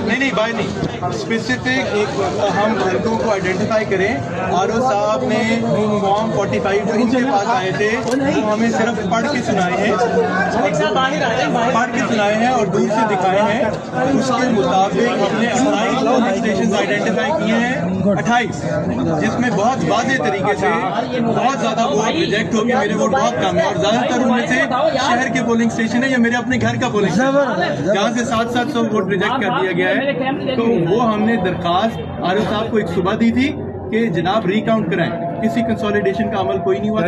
نہیں باہر نہیں اسپیسیفک ہم حلقوں کو آئیڈینٹیفائی کریں. آر او صاحب نے فارم 45 جو ان کے پاس آئے تھے وہ ہمیں صرف پڑھ کے سنائے ہیں اور دور سے دکھائے ہیں. اس کے مطابق ہم نے 28 پولنگ اسٹیشن آئیڈینٹیفائی کیے ہیں, 28 جس میں بہت واضح طریقے سے بہت زیادہ ووٹ ریجیکٹ ہو گئے. میرے ووٹ بہت کم ہے اور زیادہ تر ان میں سے شہر کے پولنگ اسٹیشن ہے یا میرے اپنے گھر کا پولنگ اسٹیشن جہاں سے 700 ووٹ ریجیکٹ کر دیا گیا ہے. تو وہ ہم نے درخواست آر او صاحب کو ایک صبح دی تھی کہ جناب ریکاؤنٹ کرائیں. کسی کنسولیڈیشن کا عمل کوئی نہیں ہوا تو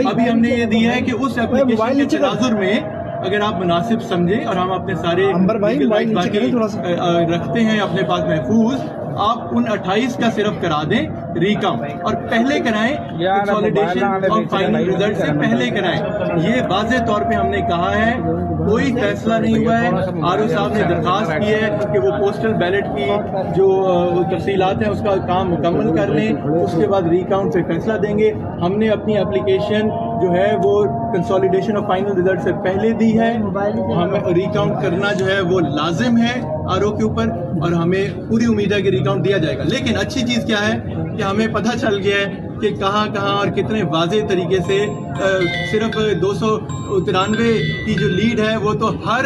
ابھی ہم نے یہ دیا ہے کہ اس اپلیکیشن کے تناظر میں اگر آپ مناسب سمجھیں اور ہم اپنے سارے رکھتے ہیں اپنے پاس محفوظ, آپ ان 28 کا صرف کرا دیں ریکاؤنٹ اور پہلے کرائیں کنسولیڈیشن اور فائنل رزلٹ سے پہلے کرائیں. یہ واضح طور پہ ہم نے کہا ہے, کوئی فیصلہ نہیں ہوا ہے. آر او صاحب نے درخواست کی ہے کہ وہ پوسٹل بیلٹ کی جو تفصیلات ہیں اس کا کام مکمل کر لیں, اس کے بعد ریکاؤنٹ پہ فیصلہ دیں گے. ہم نے اپنی اپلیکیشن جو ہے وہ کنسولیڈیشن اور فائنل رزلٹ سے پہلے دی ہے. ہمیں ریکاؤنٹ کرنا جو ہے وہ لازم ہے آر او کے اوپر اور ہمیں پوری امید ہے کہ ریکاؤنٹ دیا جائے گا. لیکن اچھی چیز کیا ہے کہ ہمیں پتہ چل گیا ہے کہ کہاں کہاں اور کتنے واضح طریقے سے صرف 293 کی جو لیڈ ہے وہ تو ہر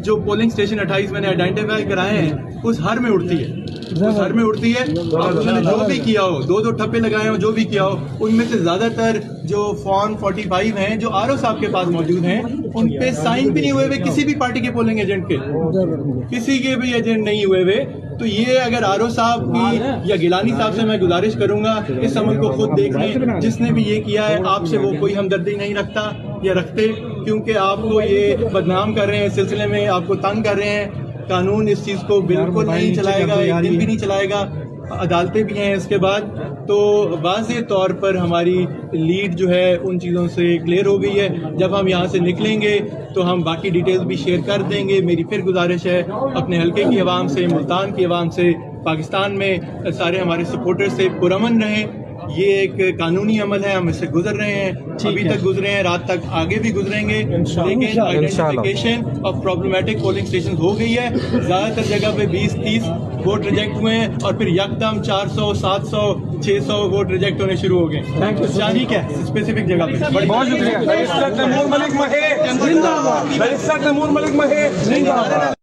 جو پولنگ اسٹیشن 28 میں نے آئیڈینٹیفائی کرائے ہیں اس ہر میں اٹھتی ہے, اس ہر میں اٹھتی ہے. انہوں نے جو بھی کیا ہو, دو ٹھپے لگائے ہوں, جو بھی کیا ہو, ان میں سے زیادہ تر جو فارم 45 ہیں جو آر او صاحب کے پاس موجود ہیں ان پہ سائن بھی نہیں ہوئے ہوئے کسی بھی پارٹی کے پولنگ ایجنٹ کے, کسی کے بھی ایجنٹ نہیں ہوئے ہوئے. تو یہ اگر آر او صاحب کی یا گیلانی صاحب سے میں گزارش کروں گا اس عمل کو خود دیکھ لیں. جس نے بھی یہ کیا ہے آپ سے وہ کوئی ہمدردی نہیں رکھتا یا رکھتے, کیونکہ آپ کو یہ بدنام کر رہے ہیں, اس سلسلے میں آپ کو تنگ کر رہے ہیں. قانون اس چیز کو بالکل نہیں چلائے گا, ایک دن بھی نہیں چلائے گا. عدالتیں بھی ہیں اس کے بعد. تو واضح طور پر ہماری لیڈ جو ہے ان چیزوں سے کلیئر ہو گئی ہے. جب ہم یہاں سے نکلیں گے تو ہم باقی ڈیٹیلز بھی شیئر کر دیں گے. میری پھر گزارش ہے اپنے حلقے کی عوام سے, ملتان کی عوام سے, پاکستان میں سارے ہمارے سپورٹر سے پرامن رہیں. یہ ایک قانونی عمل ہے, ہم اس سے گزر رہے ہیں, ابھی تک گزرے ہیں, رات تک آگے بھی گزریں گے. لیکن identification of problematic polling station ہو گئی ہے. زیادہ تر جگہ پہ 20-30 ووٹ ریجیکٹ ہوئے ہیں اور پھر یکدم 400, 700, 600 ووٹ ریجیکٹ ہونے شروع ہو گئے. ٹھیک ہے, اسپیسیفک جگہ پہ. بہت شکریہ.